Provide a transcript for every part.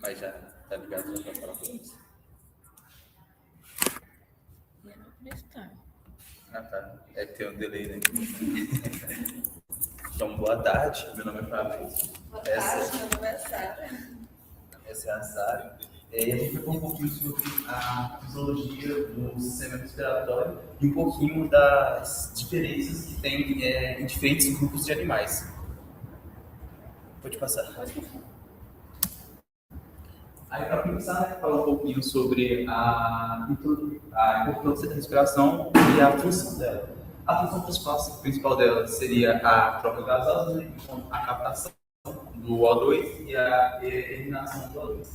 Mas já tá ligado, já tá falando isso. Ah, tá. É que tem um delay, né? Então, boa tarde. Meu nome é Fabrício. Boa tarde, meu nome é Sara. Essa é a Sara. E a gente vai falar um pouquinho sobre a fisiologia do sistema respiratório e um pouquinho das diferenças que tem em diferentes grupos de animais. Pode passar. Aí, para começar, né, falar um pouquinho sobre a importância da respiração e a função dela. A função principal dela seria a troca gasosa, né, então, a captação do O2 e a eliminação do O2.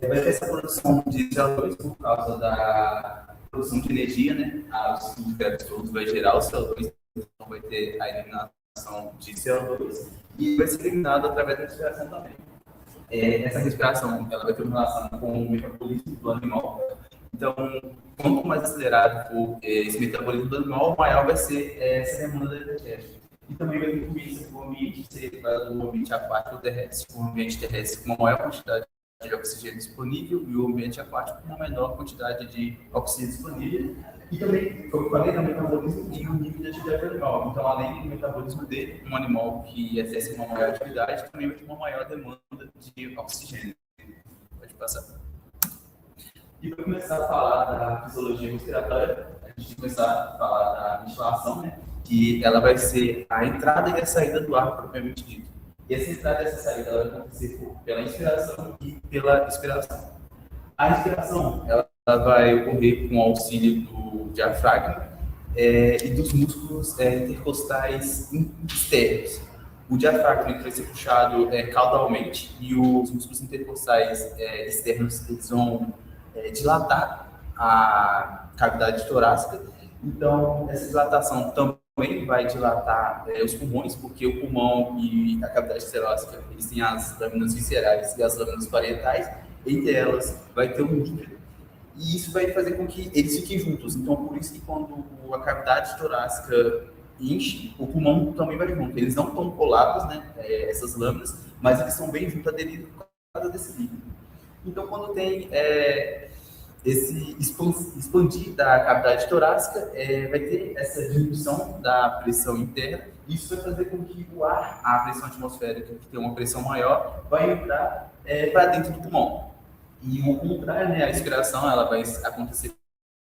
Vai ter essa produção de CO2 por causa da produção de energia, né? O ciclo de Krebs vai gerar o CO2, então vai ter a eliminação de CO2 e vai ser eliminado através da respiração também. Essa respiração ela vai ter uma relação com o metabolismo do animal. Então, quanto mais acelerado for esse metabolismo do animal, maior vai ser essa demanda energética. E também vai incluir isso no ambiente, seja o ambiente aquático ou terrestre. O ambiente terrestre com uma maior quantidade de oxigênio disponível e o ambiente aquático com uma menor quantidade de oxigênio disponível. E também, como eu falei, o metabolismo e o nível de atividade animal. Então, além do metabolismo dele, um animal que exerce uma maior atividade também vai ter uma maior demanda de oxigênio. Pode passar. E para começar a falar da fisiologia respiratória, a gente vai começar a falar da ventilação, né? Que ela vai ser a entrada e a saída do ar propriamente dito. E essa entrada e essa saída ela vai acontecer pela inspiração e pela expiração. A inspiração ela vai ocorrer com o auxílio do diafragma e dos músculos intercostais externos. O diafragma vai ser puxado caudalmente e os músculos intercostais externos eles vão dilatar a cavidade torácica. Então, essa dilatação também vai dilatar os pulmões, porque o pulmão e a cavidade torácica eles têm as lâminas viscerais e as lâminas parietais. Entre elas vai ter um líquido e isso vai fazer com que eles fiquem juntos. Então, por isso que quando a cavidade torácica enche, o pulmão também vai junto. Eles não estão colados, né, essas lâminas, mas eles estão bem juntos aderidos por causa desse líquido. Então, quando tem esse expandir da cavidade torácica, vai ter essa diminuição da pressão interna. Isso vai fazer com que o ar, a pressão atmosférica, que tem uma pressão maior, vai entrar para dentro do pulmão. E o contrário, né, a expiração, ela vai acontecer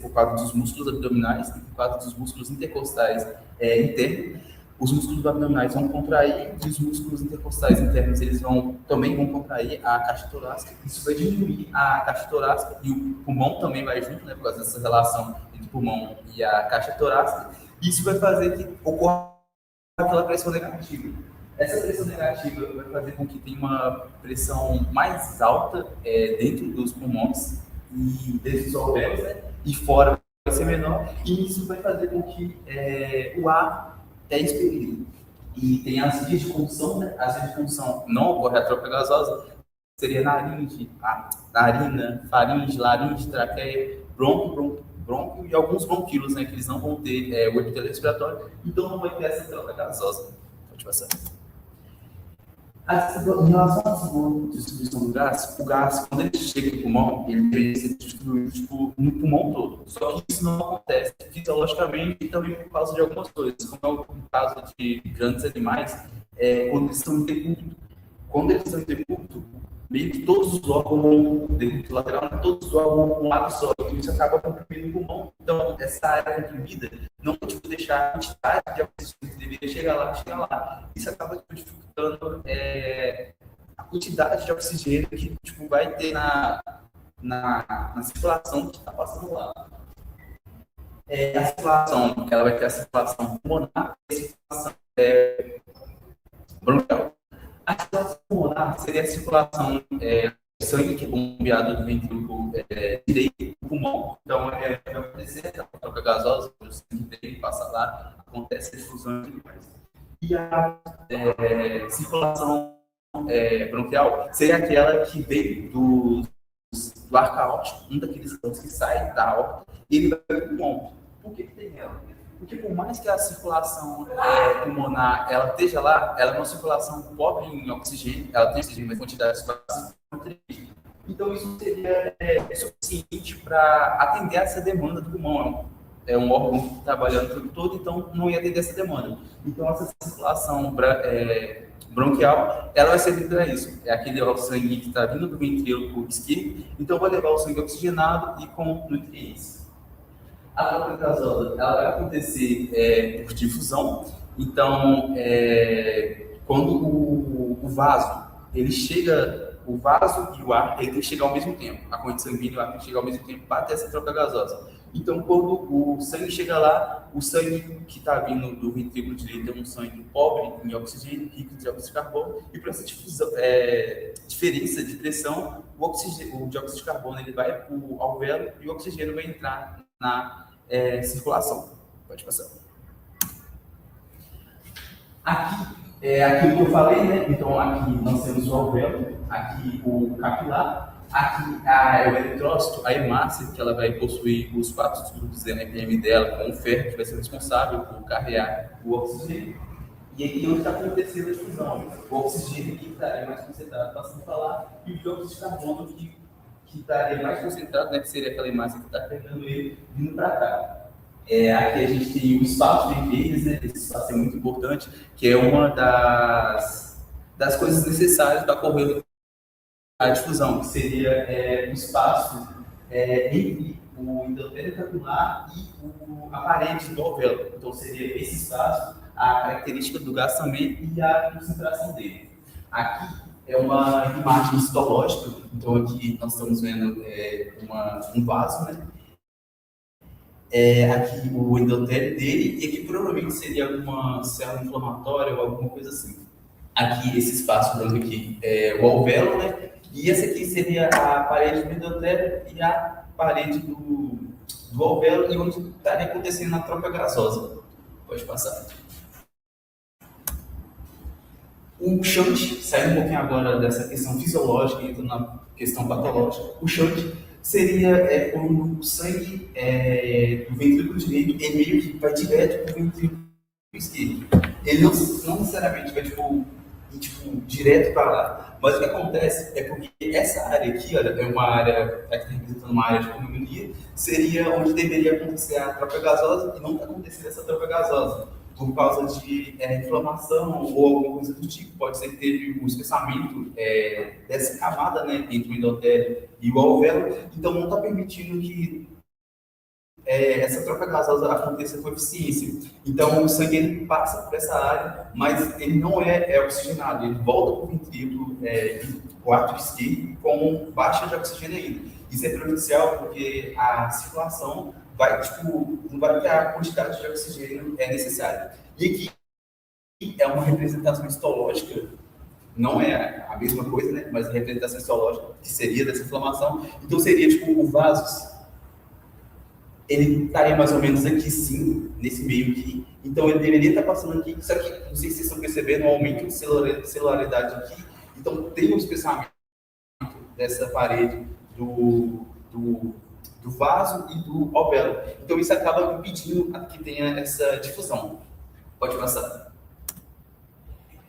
por causa dos músculos abdominais e por causa dos músculos intercostais internos. Os músculos abdominais vão contrair e os músculos intercostais internos eles também vão contrair a caixa torácica. Isso vai diminuir a caixa torácica e o pulmão também vai junto, né, por causa dessa relação entre o pulmão e a caixa torácica. Isso vai fazer que ocorra aquela pressão negativa. Essa pressão negativa vai fazer com que tenha uma pressão mais alta dentro dos pulmões e desses alvéolos, né, e fora vai ser menor. E isso vai fazer com que o ar expelido. E tem as vias de condução, né? As vias de condução não ocorre a troca gasosa, seria naringe, narina, faringe, laringe, traqueia, bronco e alguns bronquíolos, né? Que eles não vão ter o epitélio respiratório, então não vai ter essa troca gasosa. Pode passar. Em relação à distribuição do gás, o gás, quando ele chega no pulmão, ele deve ser distribuído no pulmão todo. Só que isso não acontece fisiologicamente e também por causa de algumas coisas, como é o caso de grandes animais, quando eles estão em decúbito. Quando eles estão em decúbito, meio que todos os órgãos vão decúbito lateral, todos os órgãos vão um lado só, e isso acaba comprimindo o pulmão. Então, essa área comprimida não pode deixar a quantidade de oxigênio que deveria chegar lá. Isso acaba dificultando a quantidade de oxigênio que vai ter na circulação que está passando lá. A circulação, ela vai ter a circulação pulmonar, a circulação bronquial. A circulação pulmonar seria a circulação do sangue que é bombeado do ventrículo direito do pulmão. Então, vai acontecer a troca gasosa, o sangue dele passa lá, acontece a difusão e tudo mais. E a circulação bronquial seria aquela que vem do ar caótico, um daqueles rãos que sai da aorta e ele vai para o pulmão. Por que tem ela? Porque por mais que a circulação pulmonar ela esteja lá, ela é uma circulação pobre em oxigênio, ela tem oxigênio, mas quantidades básicas, Então, isso seria suficiente para atender essa demanda do pulmão. É um órgão que trabalha o tempo todo, então não ia atender essa demanda. Então, essa circulação bronquial, ela vai servir para isso. É aquele sangue que está vindo do ventrículo esquerdo, então vai levar o sangue oxigenado e com nutrientes. A troca gasosa, ela vai acontecer por difusão. Então, quando o vaso, ele chega, o vaso e o ar, ele tem que chegar ao mesmo tempo. A corrente sanguínea e o ar tem que chegar ao mesmo tempo para ter essa troca gasosa. Então, quando o sangue chega lá, o sangue que está vindo do ventrículo direito é um sangue pobre em oxigênio, rico em dióxido de carbono, e para essa diferença de pressão, o dióxido de carbono ele vai para o alvéolo e o oxigênio vai entrar na circulação. Pode passar. Aqui é aquilo que eu falei, né? Então, aqui nós temos o alvéolo, aqui o capilar, aqui é o eritrócito, a hemácia, que ela vai possuir os 4 grupos de NPM dela, com o ferro, que vai ser responsável por carregar o oxigênio. E aqui onde está acontecendo a difusão. O oxigênio que estaria mais concentrado, passando para lá, e o dióxido de carbono que estaria mais concentrado, né? Que seria aquela hemácia que está pegando ele, vindo para cá. Aqui a gente tem o espaço de Vegas, né? Esse espaço é muito importante, que é uma das coisas necessárias para correr a difusão, que seria o espaço entre o endotélio capilar e a parede do alvéolo. Então, seria esse espaço, a característica do gás também e a concentração dele. Aqui é uma imagem histológica, então aqui nós estamos vendo um vaso, né? Aqui o endotélio dele, e aqui provavelmente seria alguma célula inflamatória ou alguma coisa assim. Aqui, esse espaço branco aqui é o alvéolo, né? E essa aqui seria a parede do endotélio e a parede do alvéolo, e onde estaria acontecendo a troca gasosa. Pode passar. O shunt, saindo um pouquinho agora dessa questão fisiológica e entrando na questão patológica, o shunt seria quando o sangue do ventrículo direito ele meio que vai direto para o ventrículo esquerdo. Ele não necessariamente vai direto para lá. Mas o que acontece é porque essa área aqui, olha, é uma área, representando uma área de pneumonia, seria onde deveria acontecer a troca gasosa, e não está acontecendo essa troca gasosa por causa de inflamação ou alguma coisa do tipo. Pode ser que teve um espessamento dessa camada, né, entre o endotélio e o alvéolo, então não está permitindo que essa troca gasosa aconteça com eficiência. Então, o sangue ele passa por essa área, mas ele não é oxigenado, ele volta para o ventrículo o ato esquerdo com baixa de oxigênio ainda. Isso é prejudicial porque a circulação não vai ter a quantidade de oxigênio necessária. E aqui é uma representação histológica, não é a mesma coisa, né? Mas a representação histológica que seria dessa inflamação. Então, seria o vaso. Ele estaria mais ou menos aqui, sim, nesse meio aqui. Então, ele deveria estar passando aqui. Só que, não sei se vocês estão percebendo, um aumento de celularidade aqui. Então, tem um espessamento dessa parede do vaso e do alvéolo. Então, isso acaba impedindo que tenha essa difusão. Pode passar.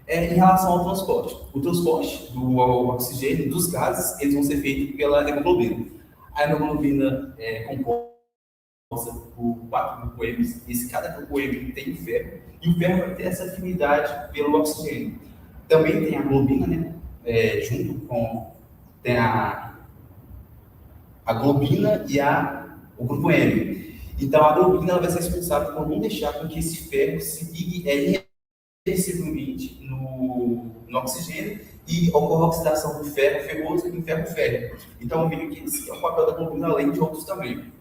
Em relação ao transporte. O transporte do oxigênio, dos gases, eles vão ser feitos pela hemoglobina. A hemoglobina é composta por 4 grupoemes, cada grupoeme tem ferro, e o ferro vai ter essa afinidade pelo oxigênio. Também tem a globina, né? Junto com tem a globina e o grupo M. Então, a globina ela vai ser responsável por não deixar com que esse ferro se ligue irreversivelmente no oxigênio e ocorra a oxidação do ferro ferroso e do ferro férreo. Então, meio que esse é o papel da globina, além de outros também.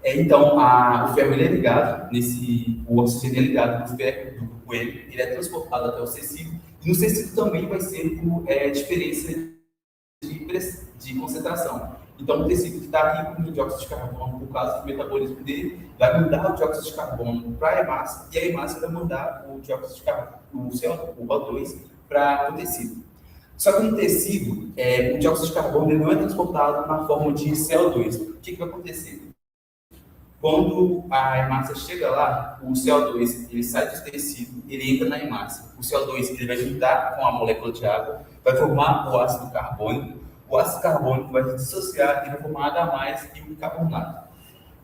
Então, o ferro ele é ligado, o oxigênio é ligado no ferro do grupo M, ele é transportado até o tecido, e no tecido também vai ser por diferença de concentração. Então, o tecido que está rico no dióxido de carbono, por causa do metabolismo dele, vai mandar o dióxido de carbono para a hemácia, e a hemácia vai mandar o dióxido de carbono, o CO2, para o tecido. Só que no tecido, o dióxido de carbono ele não é transportado na forma de CO2. O que vai acontecer? Quando a hemácia chega lá, o CO2 ele sai do tecido, ele entra na hemácia. O CO2 ele vai juntar com a molécula de água, vai formar o ácido carbônico. o ácido carbônico vai se dissociar e vai formar H+, e o bicarbonato.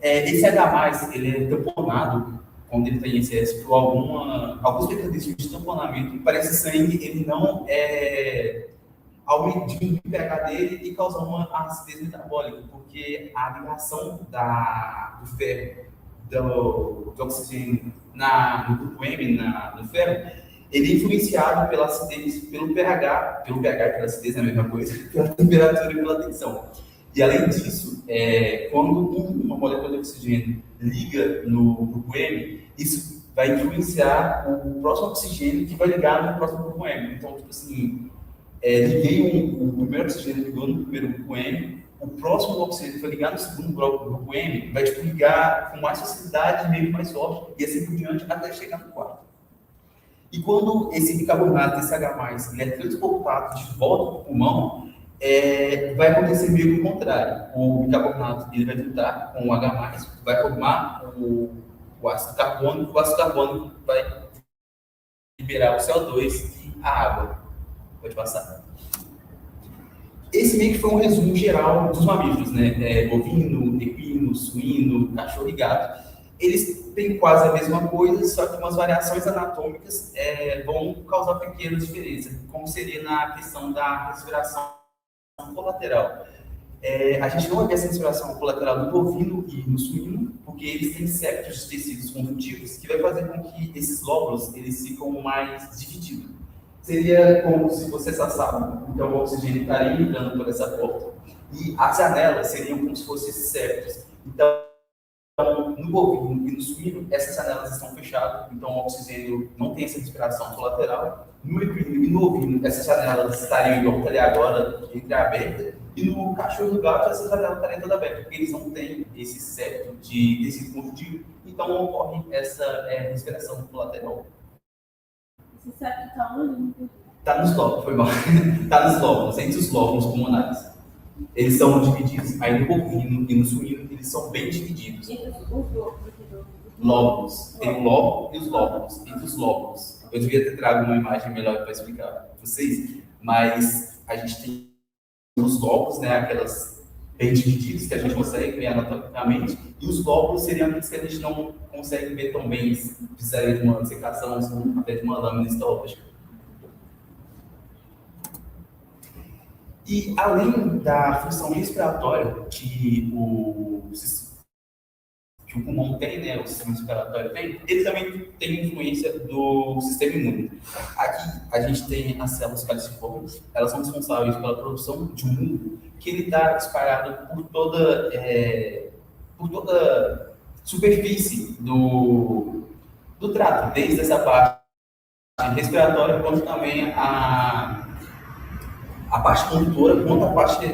Esse H+, ele é tamponado quando ele tem excesso por alguns mecanismos de tamponamento para esse sangue ele não diminuir o pH dele e causar uma acidez metabólica, porque a ligação do ferro, do oxigênio no grupo M, no ferro, ele é influenciado pela acidez, pelo pH e pela acidez é a mesma coisa, pela temperatura e pela tensão. E além disso, quando uma molécula de oxigênio liga no grupo M, isso vai influenciar o próximo oxigênio que vai ligar no próximo grupo M. Então, tipo assim, liguei o primeiro oxigênio ligou no primeiro grupo M, o próximo oxigênio que vai ligar no segundo grupo M vai tipo, ligar com mais facilidade, meio mais forte, e assim por diante, até chegar no quarto. E quando esse bicarbonato, esse H+, ele é transportado de volta para o pulmão, vai acontecer meio que o contrário. O bicarbonato ele vai juntar com o H+, vai formar o ácido carbônico, o ácido carbônico vai liberar o CO2 e a água. Pode passar. Esse meio que foi um resumo geral dos mamíferos, né? Bovino, equino, suíno, cachorro e gato. Eles têm quase a mesma coisa, só que umas variações anatômicas vão causar pequenas diferenças, como seria na questão da respiração colateral. A gente não vai ver essa respiração colateral no bovino e no suíno, porque eles têm septos de tecidos conjuntivos que vai fazer com que esses lóbulos eles ficam mais divididos. Seria como se você sabe, então o oxigênio estaria entrando por essa porta. E as janelas seriam como se fossem esses septos. Então, no bovino e no suíno, essas janelas estão fechadas, então o oxigênio não tem essa respiração colateral. No equino e no ovino, essas janelas estariam igual que ali agora, entreabertas, e no cachorro e no gato, essas janelas estariam todas abertas, porque eles não têm esse septo de tecido conjuntivo, então ocorre essa respiração colateral. Esse septo está onde? Está nos lóbulos, foi mal. Está nos lóbulos, entre os lóbulos pulmonares. Eles são divididos, aí no bovino e no suíno, eles são bem divididos. Lóbulos. Tem o lóbulo e os lóbulos. Entre os lóbulos. Eu devia ter trago uma imagem melhor para explicar para vocês, mas a gente tem os lóbulos, né, aquelas bem divididos que a gente consegue ver anatomicamente, e os lóbulos seriam aqueles que a gente não consegue ver tão bem, precisaria de uma dissecação, até de uma lâmina histológica. E além da função respiratória que o pulmão tem, né, o sistema respiratório tem, ele também tem influência do sistema imune. Aqui a gente tem as células caliciformes, elas são responsáveis pela produção de um muco que ele está espalhado por toda superfície do trato, desde essa parte respiratória, quanto também a parte condutora, quanto a parte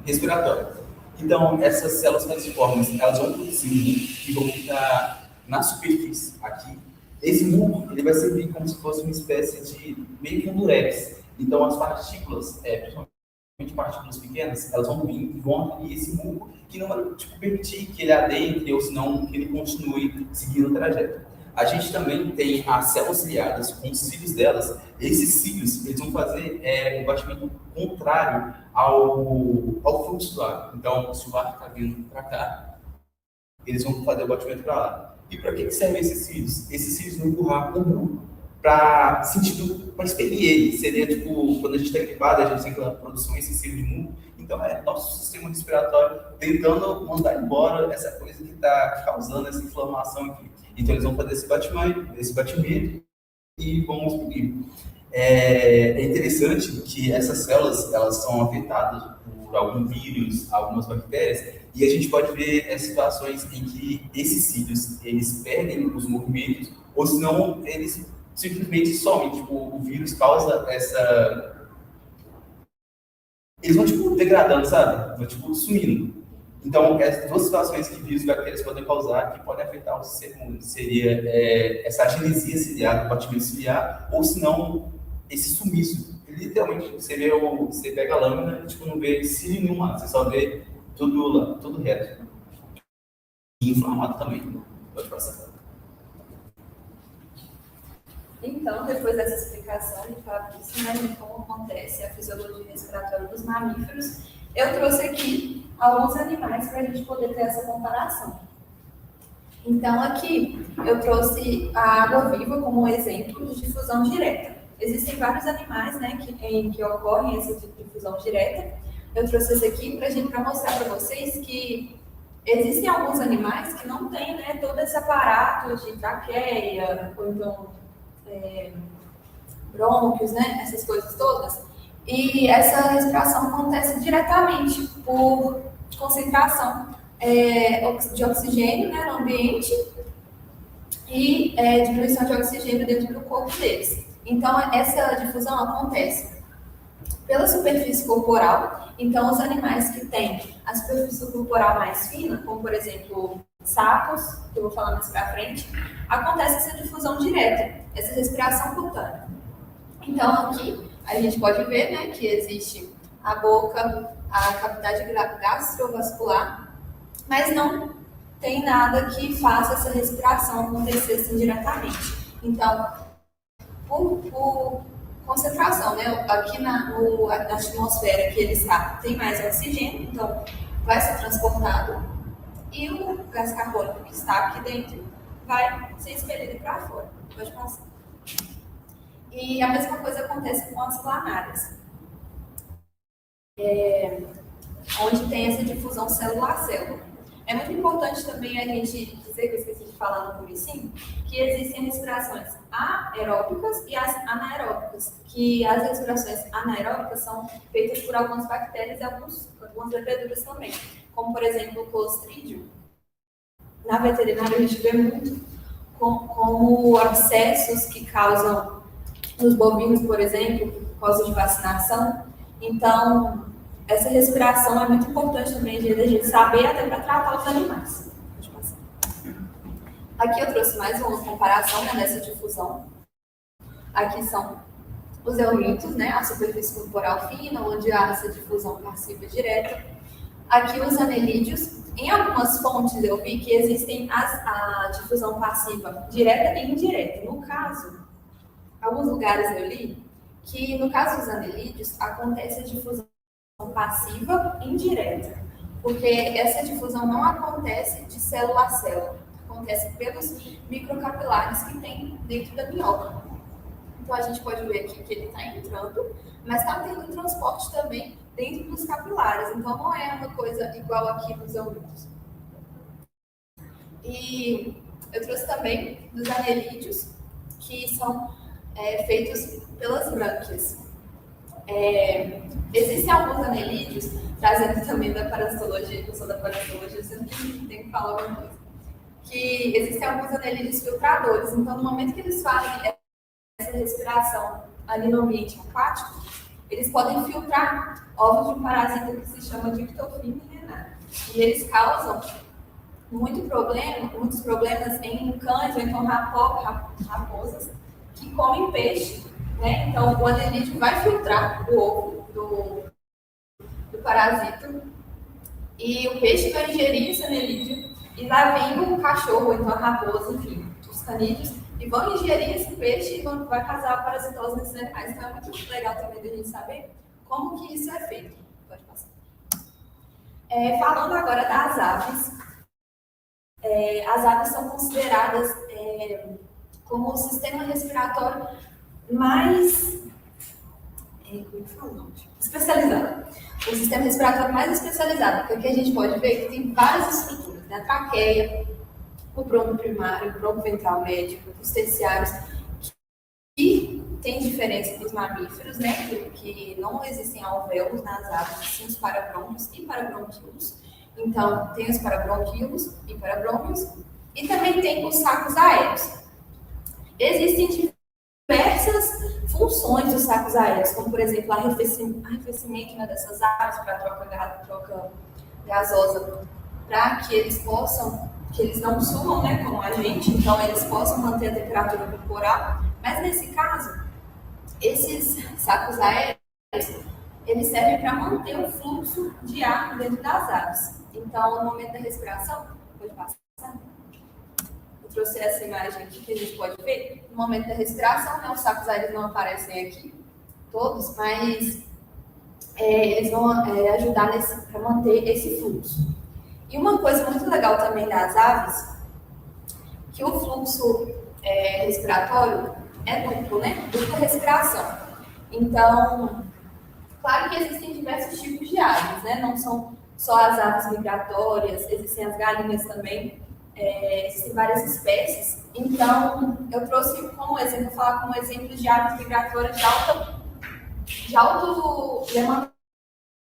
respiratória. Então, essas células caliciformes, elas vão produzir um muco que vão ficar na superfície aqui. Esse muco, ele vai servir como se fosse uma espécie de meio que um durex. Então, as partículas, principalmente partículas pequenas, elas vão vir e vão atrair esse muco que não vai permitir que ele adentre ou senão que ele continue seguindo o trajeto. A gente também tem as células ciliadas, com os cílios delas. Esses cílios, eles vão fazer um batimento contrário ao fluxo do ar. Então, se o ar está vindo para cá, eles vão fazer o batimento para lá. E para que servem esses cílios? Esses cílios vão empurrar o muco para expelir ele. Seria tipo, quando a gente está gripado, a gente tem aquela produção excessiva de muco. Então, nosso sistema respiratório tentando mandar embora essa coisa que está causando essa inflamação aqui. Então, eles vão fazer esse batimento e vão explodir. É interessante que essas células, elas são afetadas por algum vírus, algumas bactérias, e a gente pode ver situações em que esses cílios, eles perdem os movimentos, ou senão eles simplesmente somem. Tipo, o vírus causa essa... Eles vão, tipo, degradando, sabe? Vão, tipo, sumindo. Então, essas duas situações que vírus e bactérias podem causar, que podem afetar o sistema imune, seria essa agenesia ciliar, o batimento ciliar, ou se não, esse sumiço. Literalmente, você pega a lâmina e tipo, não vê cílio nenhum lá, você só vê tudo reto. E inflamado também. Pode passar. Então, depois dessa explicação de Fabrício, né, de como acontece a fisiologia respiratória dos mamíferos, eu trouxe aqui alguns animais para a gente poder ter essa comparação. Então, aqui eu trouxe a água-viva como um exemplo de difusão direta. Existem vários animais, né, em que ocorrem essa difusão direta. Eu trouxe esse aqui para mostrar para vocês que existem alguns animais que não têm, né, todo esse aparato de traqueia, ou então brônquios, né, essas coisas todas. E essa respiração acontece diretamente por concentração de oxigênio, né, no ambiente e diminuição de oxigênio dentro do corpo deles. Então, essa difusão acontece pela superfície corporal. Então, os animais que têm a superfície corporal mais fina, como por exemplo sapos, que eu vou falar mais para frente, acontece essa difusão direta, essa respiração cutânea. Então, aqui a gente pode ver, né, que existe a boca, a cavidade gastrovascular, mas não tem nada que faça essa respiração acontecer assim diretamente. Então, por concentração, né, aqui na atmosfera que ele está, tem mais oxigênio, então vai ser transportado, e o gás carbônico que está aqui dentro vai ser expelido para fora. Pode passar. E a mesma coisa acontece com as planárias, onde tem essa difusão célula a célula. É muito importante também a gente dizer, que eu esqueci de falar no comecinho, que existem respirações aeróbicas e as anaeróbicas, que as respirações anaeróbicas são feitas por algumas bactérias e algumas leveduras também, como por exemplo o Clostridium. Na veterinária a gente vê muito como abscessos que causam nos bovinos, por exemplo, por causa de vacinação. Então, essa respiração é muito importante também de a gente saber, até para tratar os animais. Pode passar. Aqui eu trouxe mais uma comparação, né, dessa difusão. Aqui são os eumintos, né, a superfície corporal fina, onde há essa difusão passiva direta. Aqui os anelídeos. Em algumas fontes eu vi que existem a difusão passiva direta e indireta. No caso, alguns lugares eu li que, no caso dos anelídeos, acontece a difusão passiva indireta, porque essa difusão não acontece de célula a célula, acontece pelos microcapilares que tem dentro da minhoca. Então a gente pode ver aqui que ele está entrando, mas está tendo transporte também dentro dos capilares, então não é uma coisa igual aqui nos eumintos. E eu trouxe também dos anelídeos, que são feitos pelas brânquias. Existem alguns anelídeos, trazendo também da parasitologia, que eu sou da parasitologia, sempre tenho que falar alguma coisa, que existem alguns anelídeos filtradores. Então, no momento que eles fazem essa respiração ali no ambiente aquático, eles podem filtrar ovos de um parasita que se chama Dictofilum renata. E eles causam muitos problemas em cães ou então raposas que comem peixe, né? Então, o anelídeo vai filtrar o ovo do parasito e o peixe vai ingerir esse anelídeo e lá vem o cachorro, ou então a raposa, enfim, os canídeos, e vão ingerir esse peixe e vai causar a parasitose nesses animais. Então, é muito legal também da gente saber como que isso é feito. Pode passar. Falando agora das aves, as aves são consideradas como o sistema respiratório mais especializado. O sistema respiratório mais especializado, porque aqui a gente pode ver que tem várias estruturas, né? A traqueia, o bronco primário, o bronco ventral médio, os terciários, que tem diferença dos mamíferos, né? Que não existem alvéolos nas aves, sim os parabrônquios e parabronquíolos. Então, tem os parabronquíolos e parabrônquios, e também tem os sacos aéreos. Existem diversas funções dos sacos aéreos, como por exemplo arrefecimento, né, dessas aves para troca gasosa, para que eles não sumam, né, como a gente, então eles possam manter a temperatura corporal. Mas nesse caso, esses sacos aéreos, eles servem para manter o fluxo de ar dentro das aves. Então, no momento da respiração, pode passar. Eu trouxe essa imagem aqui que a gente pode ver, no momento da respiração, né, os sacos aéreos não aparecem aqui, todos, mas eles vão ajudar para manter esse fluxo. E uma coisa muito legal também das aves, que o fluxo respiratório é duplo, né? Dupla respiração. Então, claro que existem diversos tipos de aves, né? Não são só as aves migratórias, existem as galinhas também, existem várias espécies. Então, eu trouxe como exemplo, vou falar como exemplo de aves migratórias de alto demanda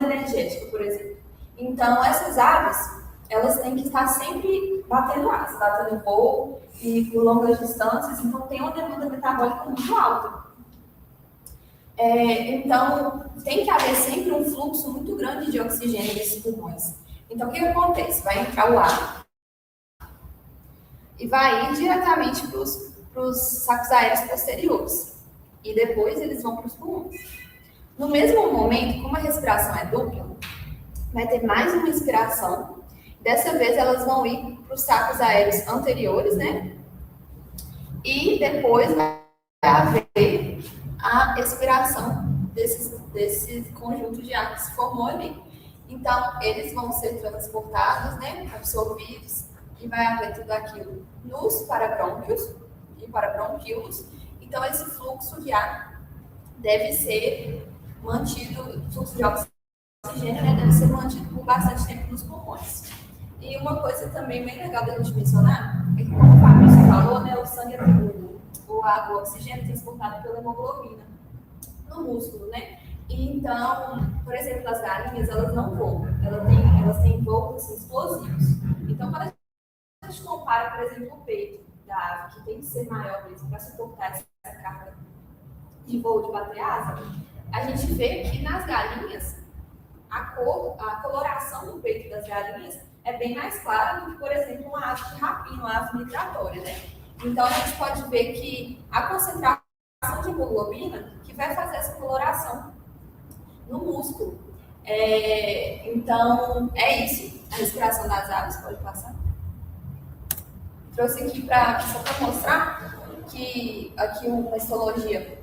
energética, por exemplo. Então, essas aves, elas têm que estar sempre batendo asas, batendo voo e por longas distâncias, então tem uma demanda metabólica muito alta. Então, tem que haver sempre um fluxo muito grande de oxigênio nesses pulmões. Então, o que acontece? Vai entrar o ar e vai ir diretamente para os sacos aéreos posteriores. E depois eles vão para os pulmões. No mesmo momento, como a respiração é dupla, vai ter mais uma inspiração. Dessa vez, elas vão ir para os sacos aéreos anteriores, né? E depois vai haver a expiração desse conjunto de ar que se formou ali. Então, eles vão ser transportados, né? Absorvidos, e vai haver tudo aquilo nos parabrônquios e parabronquíolos. Então, esse fluxo de ar deve ser mantido, o fluxo de oxigênio, né, deve ser mantido por bastante tempo nos pulmões. E uma coisa também bem legal da gente mencionar é que, como o Fabrício falou, né, o sangue, o oxigênio é transportado pela hemoglobina no músculo, né? E então, por exemplo, as galinhas, elas não voam, elas têm voos assim, explosivos. Então, quando a gente compara, por exemplo, o peito da ave, que tem que ser maior mesmo para suportar essa carga de voo de bater asa, a gente vê que nas galinhas, a coloração do peito das galinhas é bem mais clara do que, por exemplo, uma ave de rapina, uma ave migratória, né? Então, a gente pode ver que a concentração de hemoglobina que vai fazer essa coloração no músculo. Então, é isso. A respiração das aves, pode passar. Trouxe aqui só para mostrar que aqui uma histologia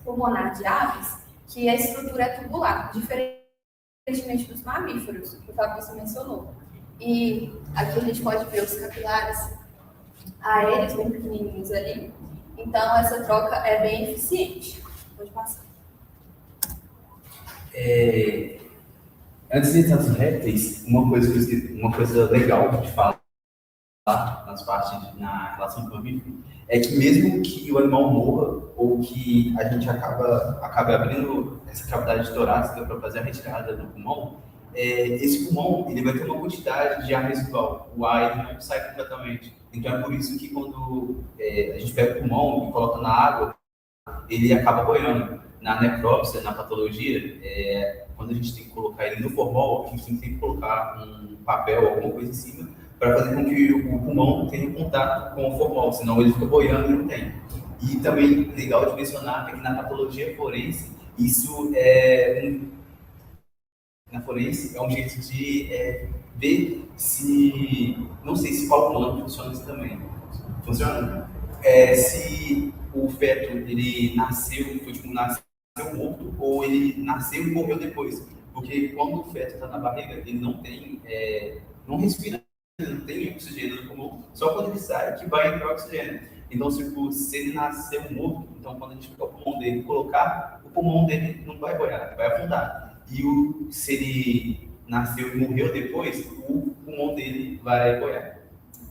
pulmonar de aves, que a estrutura é tubular, diferentemente dos mamíferos, que o Fabrício mencionou. E aqui a gente pode ver os capilares aéreos bem pequenininhos ali. Então, essa troca é bem eficiente. Pode passar. Antes de entrar nos répteis, uma coisa legal de falar nas partes na relação com o mamífero é que mesmo que o animal morra ou que a gente acabe abrindo essa cavidade torácica para fazer a retirada do pulmão, esse pulmão ele vai ter uma quantidade de ar residual. O ar ele não sai completamente. Então é por isso que quando a gente pega o pulmão e coloca na água, ele acaba boiando. Na necrópsia, na patologia, quando a gente tem que colocar ele no formol, a gente tem que colocar um papel, alguma coisa em cima, para fazer com que o pulmão tenha contato com o formol, senão ele fica boiando e não tem. E também, legal de mencionar, é que na patologia forense, isso na forense é um jeito de ver se, não sei se calculando funciona isso também. Funciona? Se o feto, ele nasceu morto, ou ele nasceu e morreu depois. Porque quando o feto está na barriga, ele não tem, não respira, ele não tem oxigênio no pulmão, só quando ele sai que vai entrar oxigênio. Então, se ele nasceu morto, então quando a gente pegar o pulmão dele e colocar, o pulmão dele não vai boiar, vai afundar. E se ele nasceu e morreu depois, o pulmão dele vai boiar.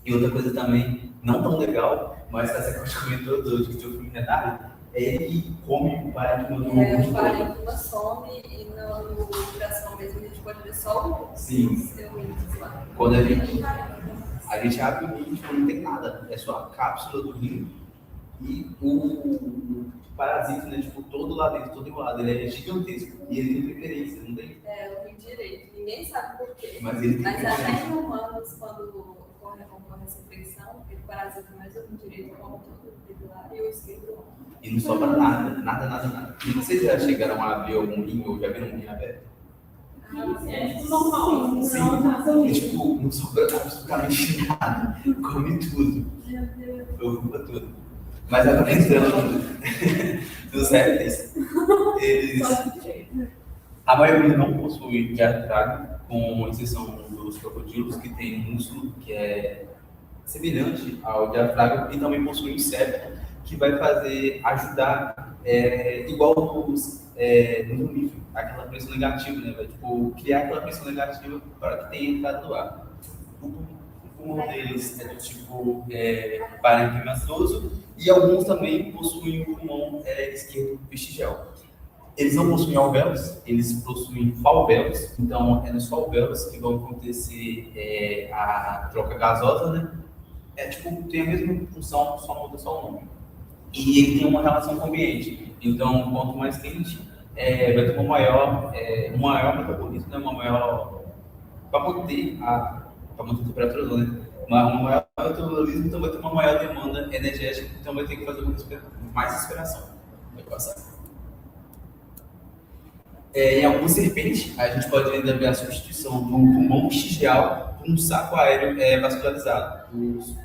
E outra coisa também, não tão legal, mas essa que a gente comentou do distúrbio renal, ele come o parênquima do O parênquima some e no coração mesmo a gente pode ver só o seu índice lá. Quando a gente abre o rim, não tem nada, é só a cápsula do rim e o parasita, né, tipo, todo lá dentro, todo enrolado, ele é gigantesco e ele tem preferência, não tem? O rim direito, ninguém sabe por quê. Mas ele tem até em humanos, quando ocorre essa infecção, ele parasita mais o rim direito como todo o lá e o esquerdo. E não sobra nada. E vocês já chegaram a abrir algum rim ou já viram um rim aberto? É tipo normal, Sim. não tá E, sorrindo. tipo, não sobra absolutamente nada. Come tudo. Meu Deus. Ocupa tudo. Mas agora entrando nos répteis, eles, Só de jeito. a maioria não possui diafragma, com exceção dos crocodilos, que tem um músculo que é semelhante ao diafragma e também possui um septo, que vai ajudar, igual no mamífero, aquela pressão negativa, né? Vai tipo, criar aquela pressão negativa para que tenha entrada no ar. O pulmão deles é do tipo parenquimatoso e alguns também possuem o pulmão esquerdo vestigial. Eles não possuem alvéolos, eles possuem falvéolos, então é nos falvéolos que vão acontecer a troca gasosa, né? Tipo, tem a mesma função, só muda só o nome. E ele tem uma relação com o ambiente. Então, quanto mais quente, vai ter um maior metabolismo, né? Uma maior. Para manter a temperatura, né? Um maior metabolismo, então vai ter uma maior demanda energética, então vai ter que fazer mais respiração. Vai passar. Em alguma serpente, a gente pode ainda ver a substituição do pulmão vestigial por um saco aéreo vascularizado. Os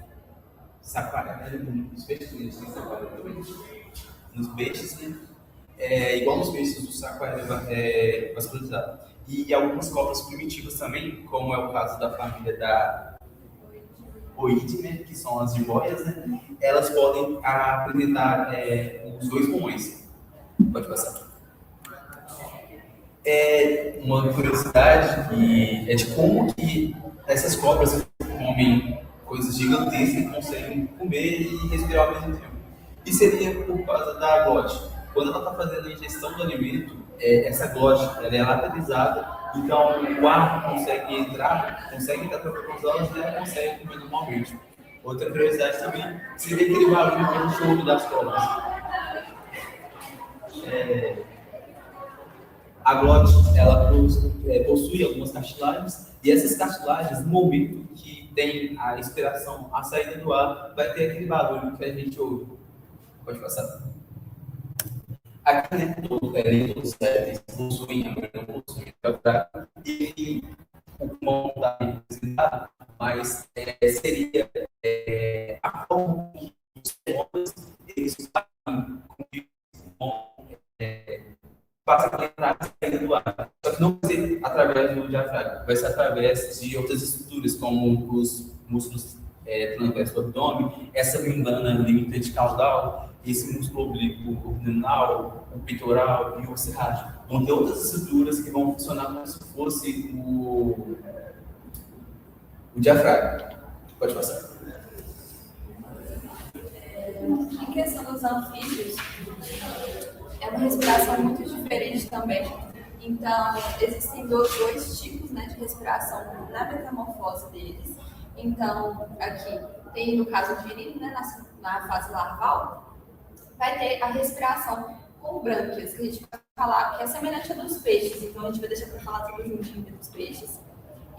saco aéreo, nos peixes, eles têm saco aéreo também. Nos peixes, né? Igual nos peixes, o saco aéreo é vascularizado. E algumas cobras primitivas também, como é o caso da família da Oide, né? Que são as jiboias, né? Elas podem apresentar os dois pulmões. Pode passar. Uma curiosidade que é de como que essas cobras comem coisas gigantescas e conseguem comer e respirar ao mesmo tempo. E seria por causa da glote. Quando ela está fazendo a ingestão do alimento, essa glote ela é lateralizada, então o ar consegue entrar para as aulas e ela consegue comer normalmente. Outra curiosidade também seria aquele barulho que a gente ouve das cobras. A glote, ela possui algumas cartilagens, e essas cartilagens, no momento que tem a expiração, a saída do ar, vai ter aquele barulho que a gente ouve. Pode passar. Aqui, né, todos os répteis possuem, não possuem diafragma, e o pulmão está representado, mas seria a forma que os pulmões eles fazem com que o pulmão passa a entrar e sair do ar. Só que não vai ser através do diafragma, vai ser através de outras estruturas, como os músculos transversos do abdômen, essa membrana limitante caudal, esse músculo oblíquo abdominal, o peitoral e o cerrágio. Vão ter outras estruturas que vão funcionar como se fosse o diafragma. Pode passar. Em questão dos anfíbios, é uma respiração muito diferente também. Então, existem dois tipos, né, de respiração na metamorfose deles. Então, aqui tem no caso do girino, né, na fase larval, vai ter a respiração com brânquias, que a gente vai falar que é semelhante à dos peixes. Então, a gente vai deixar para falar tudo juntinho dos peixes.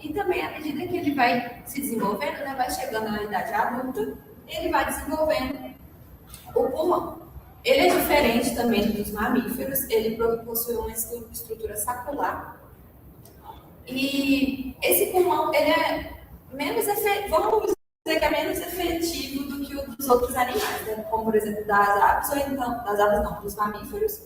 E também, à medida que ele vai se desenvolvendo, né, vai chegando na idade adulta, ele vai desenvolvendo o pulmão. Ele é diferente também dos mamíferos, ele possui uma estrutura sacular. E esse pulmão, ele é menos vamos dizer que é menos efetivo do que o dos outros animais, né? Como, por exemplo, das aves, ou então, das aves não, dos mamíferos.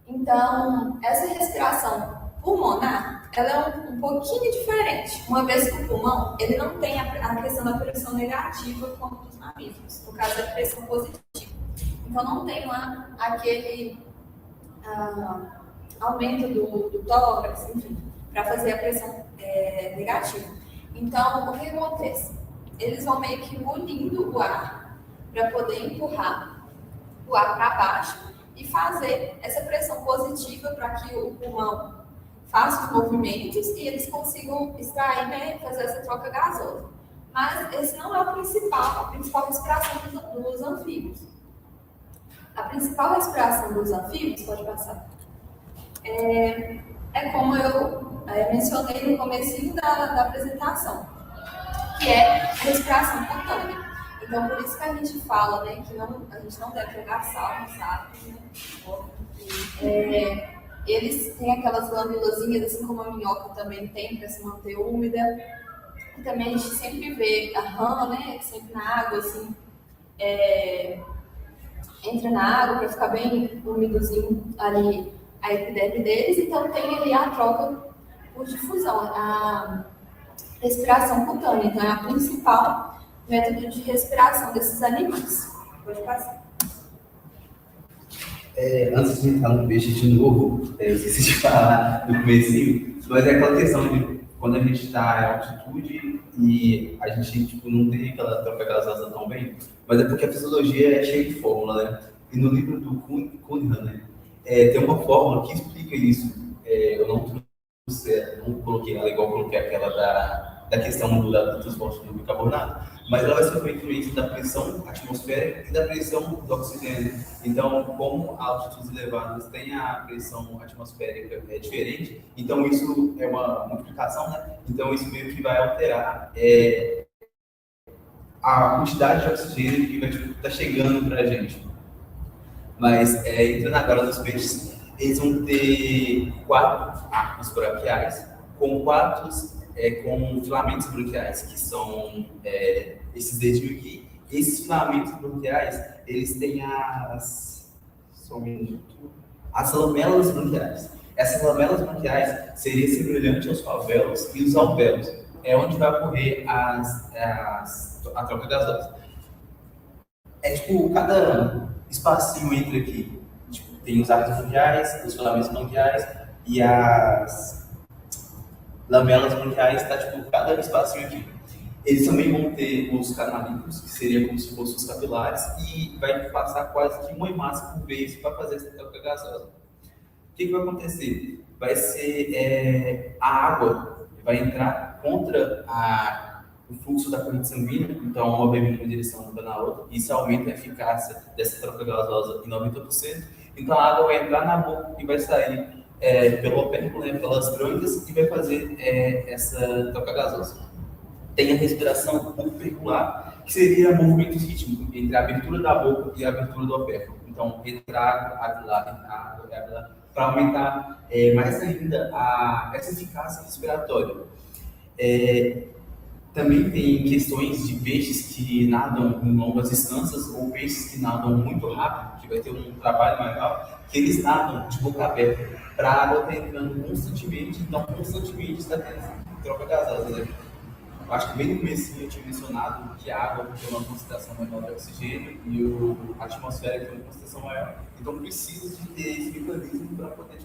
Então, essa respiração pulmonar, ela é um pouquinho diferente, uma vez que o pulmão, ele não tem a questão da pressão negativa como dos mamíferos, no caso da pressão positiva. Então, não tem lá aquele aumento do tórax, enfim, para fazer a pressão negativa. Então, o que acontece? Eles vão meio que munindo o ar para poder empurrar o ar para baixo e fazer essa pressão positiva para que o pulmão faça os movimentos e eles consigam extrair, né, fazer essa troca gasosa. Mas esse não é a principal respiração dos anfíbios. A principal respiração dos anfíbios, pode passar, é como eu mencionei no comecinho da apresentação, que é a respiração cutânea. Então, por isso que a gente fala, né, que a gente não deve jogar sal no saco, né? Eles têm aquelas glândulazinhas, assim como a minhoca também tem, para se manter úmida. E também a gente sempre vê a rã, né, sempre na água, assim, entra na água para ficar bem úmidozinho ali a epiderme deles. Então tem ali a troca por difusão, a respiração cutânea. Então é a principal método de respiração desses animais. Pode passar. Antes de entrar no peixe de novo, eu esqueci de falar no comecinho, mas é aquela questão de quando a gente está em altitude e a gente tipo, não tem aquela troca gasosa tão bem, mas é porque a fisiologia é cheia de fórmula, né? E no livro do Kuhn, né, tem uma fórmula que explica isso. Eu não coloquei ela igual coloquei aquela da questão do transporte do bicarbonato, mas ela vai sofrer influência da pressão atmosférica e da pressão do oxigênio. Então, como altitudes elevadas têm a pressão atmosférica diferente, então isso é uma multiplicação, né? Então isso meio que vai alterar a quantidade de oxigênio que vai estar chegando para a gente. Mas entrando agora nos peixes, eles vão ter 4 arcos braquiais com filamentos branquiais, que são esses dedinhos aqui. Esses filamentos branquiais, eles têm as lamelas branquiais. Essas lamelas branquiais seriam semelhantes aos alvéolos e os alvéolos. É onde vai ocorrer a troca gasosa. Tipo, cada espacinho entre aqui. Tipo, tem os arcos branquiais, os filamentos branquiais e as lamelas branquiais, tá tipo cada espacinho aqui. Eles também vão ter os canalículos, que seriam como se fossem os capilares, e vai passar quase que uma hemácia por vez para fazer essa troca gasosa. O que vai acontecer? Vai ser a água vai entrar contra o fluxo da corrente sanguínea, então uma vai vir numa direção, outra na outra, e isso aumenta a eficácia dessa troca gasosa em 90%. Então a água vai entrar na boca e vai sair pelo opérculo, né, pelas brânquias, e vai fazer essa troca gasosa. Tem a respiração opercular, que seria movimento rítmico entre a abertura da boca e a abertura do opérculo. Então, entrar água lá, para aumentar mais ainda essa eficácia respiratória. Também tem questões de peixes que nadam em longas distâncias ou peixes que nadam muito rápido, que vai ter um trabalho maior, que eles nadam de boca aberta, para a água estar entrando constantemente, então constantemente está tendo troca gasosa, né? Eu acho que bem no começo eu tinha mencionado que a água tem uma concentração maior de oxigênio e a atmosfera tem uma concentração maior, então precisa de ter esse mecanismo para poder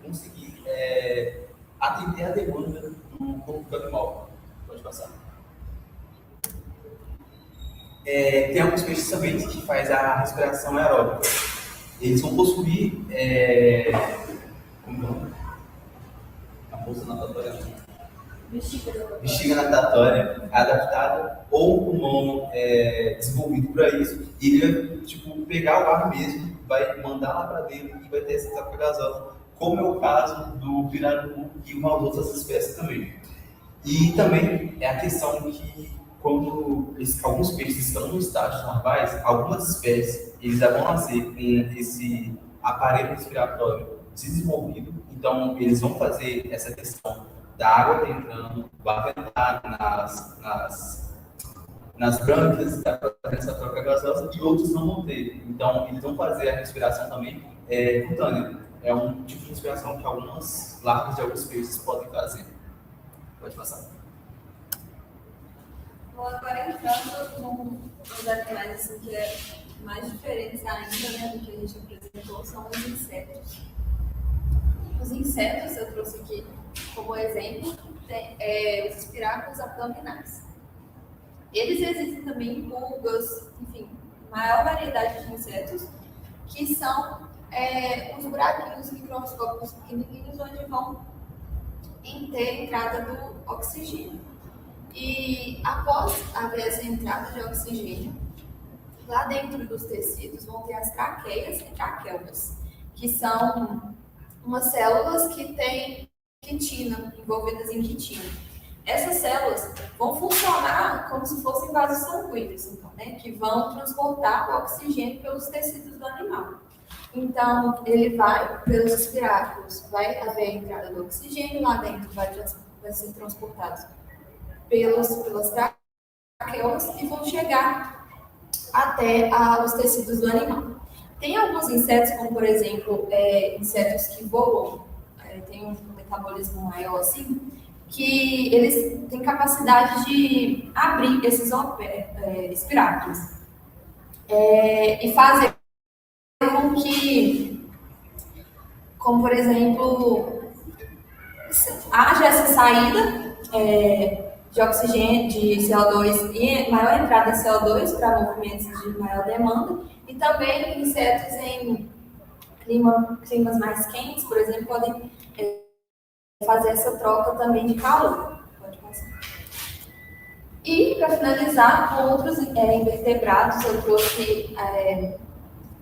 conseguir atender a demanda do corpo do animal. Pode passar. Tem alguns peixes também que faz a respiração aeróbica. Eles vão possuir a bolsa natatória, bexiga natatória adaptada ou um pulmão desenvolvido para isso, e ele vai pegar o ar mesmo, vai mandar lá para dentro e vai ter essa troca gasosa, como é o caso do pirarucu e umas outras espécies também. E também é a questão que quando alguns peixes estão no estágio larvais, algumas espécies eles já vão nascer com esse aparelho respiratório desenvolvido, então eles vão fazer essa questão da água entrando, vai entrar nas brânquias, vai fazer essa troca gasosa, e outros não vão ter. Então eles vão fazer a respiração também cutânea. É um tipo de respiração que algumas larvas de alguns peixes podem fazer. Pode passar. Bom, agora entrando nos animais assim, que é mais diferentes ainda, né, do que a gente apresentou, são os insetos. Os insetos, eu trouxe aqui como exemplo, os espiráculos abdominais. Eles existem também em pulgas, enfim, maior variedade de insetos, que são os buraquinhos microscópicos pequenininhos, onde vão ter entrada do oxigênio. E após haver essa entrada de oxigênio, lá dentro dos tecidos vão ter as traqueias e traqueumas, que são umas células que têm quitina, envolvidas em quitina. Essas células vão funcionar como se fossem vasos sanguíneos, então, né, que vão transportar o oxigênio pelos tecidos do animal. Então, ele vai pelos espiráculos, vai haver a entrada do oxigênio lá dentro, vai ser transportado pelas traqueolas e vão chegar até os tecidos do animal. Tem alguns insetos, como por exemplo, insetos que voam, tem um metabolismo maior assim, que eles têm capacidade de abrir esses espiráculos e fazer com que, como por exemplo, haja essa saída de oxigênio, de CO2 e maior entrada de CO2 para movimentos de maior demanda, e também insetos em climas mais quentes, por exemplo, podem fazer essa troca também de calor. Pode passar. E, para finalizar, com outros invertebrados, eu trouxe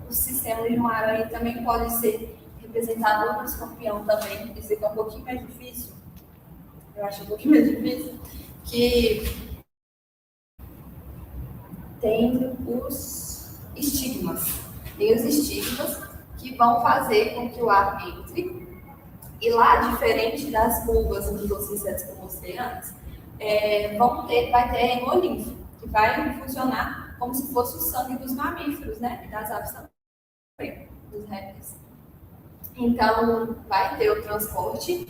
o sistema de uma aranha também pode ser representado no escorpião também. Esse aqui é um pouquinho mais difícil. Eu acho um pouquinho mais difícil. Que tem os estigmas. Tem os estigmas que vão fazer com que o ar entre. E lá, diferente das pulgas e dos outros insetos que eu mostrei antes, vai ter hemolinfo, que vai funcionar como se fosse o sangue dos mamíferos, né? E das aves também, dos répteis. Então, vai ter o transporte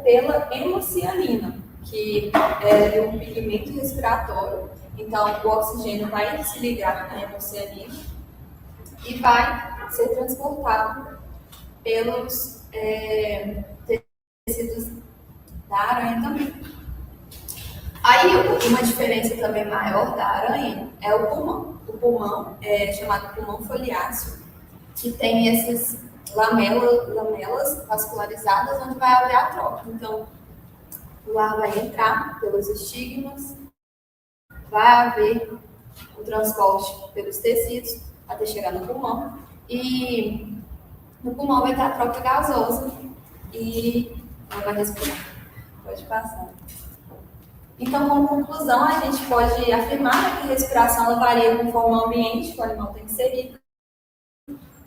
pela hemocianina, que é um pigmento respiratório. Então, o oxigênio vai se ligar à hemocianina e vai ser transportado pelos tecidos da aranha também. Aí, uma diferença também maior da aranha é o pulmão. O pulmão é chamado pulmão foliáceo, que tem essas lamelas vascularizadas onde vai haver a troca. Então, o ar vai entrar pelos estigmas, vai haver o transporte pelos tecidos até chegar no pulmão, e no pulmão vai ter a troca gasosa e ela vai respirar. Pode passar. Então, como conclusão, a gente pode afirmar que a respiração ela varia conforme o ambiente que o animal está inserido,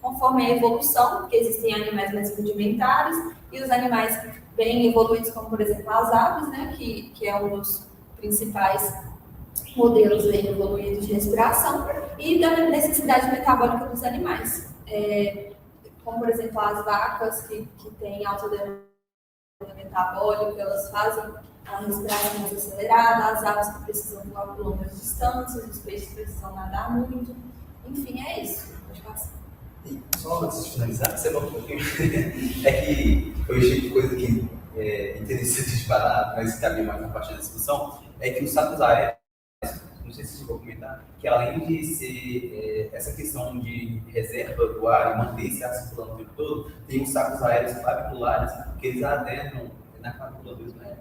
conforme a evolução, porque existem animais mais rudimentares e os animais bem evoluídos, como por exemplo as aves, né, que é um dos principais modelos bem evoluídos de respiração, e da necessidade metabólica dos animais. Como por exemplo as vacas que têm alta demanda metabólica, elas fazem a respiração mais acelerada, as aves que precisam voar por longas distâncias, os peixes precisam nadar muito. Enfim, é isso. Pode passar. Só antes de finalizar, você falou um pouquinho. É que eu achei que coisa que é interessante de falar, mas cabe mais na parte da discussão, é que os sacos aéreos, não sei se vocês vão comentar, que além de ser essa questão de reserva do ar e manter esse ar circulando o tempo todo, tem os sacos aéreos claviculares, que eles adentram na clavícula mesmo, né?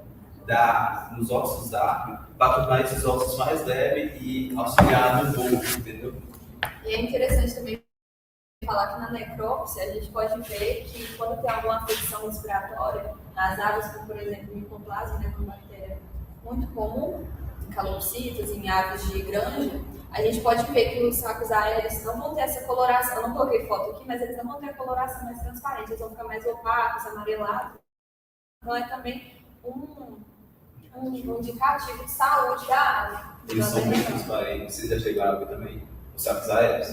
Nos ossos da árvore, para tornar esses ossos mais leves e auxiliar no voo, entendeu? E é interessante também falar que na necrópsia a gente pode ver que quando tem alguma afecção respiratória, nas aves, como por exemplo micoplasma, né, uma bactéria muito comum, em calopsitas, em aves de granja, a gente pode ver que os sacos aéreos não vão ter essa coloração. Eu não coloquei foto aqui, mas eles não vão ter a coloração mais transparente, eles vão ficar mais opacos, amarelados. Então é também um indicativo de saúde da ave. Eles são muito transparentes. Vocês já chegaram a ver também os sacos aéreos?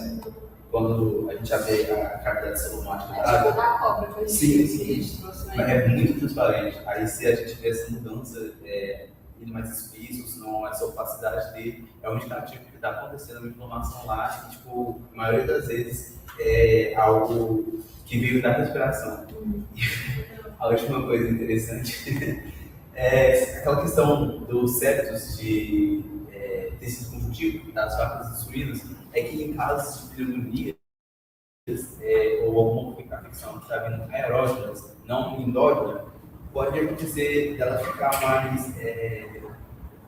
Quando a gente já vê a cavidade celular da É tipo ave. da cobra que a gente trouxe, né? Mas é muito transparente. Aí se a gente tiver essa mudança, ele mais espessos, não essa opacidade dele, é um indicativo que está acontecendo uma inflamação lá, e tipo, a maioria das vezes é algo que veio da respiração. A última coisa interessante é aquela questão dos septos de tecido conjuntivo das vacas e suínos, é que em casos de pneumonia ou alguma afecção que está vindo aerógenas, não endógena, pode acontecer dela ficar mais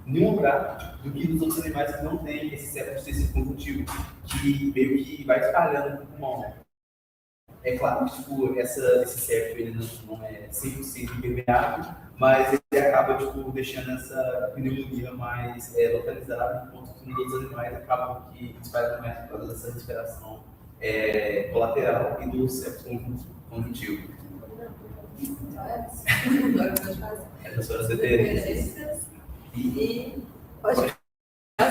inumbrada do que nos outros animais que não têm esse septo de tecido conjuntivo, que meio que vai espalhando no pulmão. É claro que tipo, esse septo ele não é 100% impermeável, mas ele acaba tipo, deixando essa pneumonia mais localizada, enquanto que nos outros animais acabam que espalham mais por causa dessa respiração colateral e do septo conjuntivo. Então é isso. Agora pode fazer. A professora CT E pode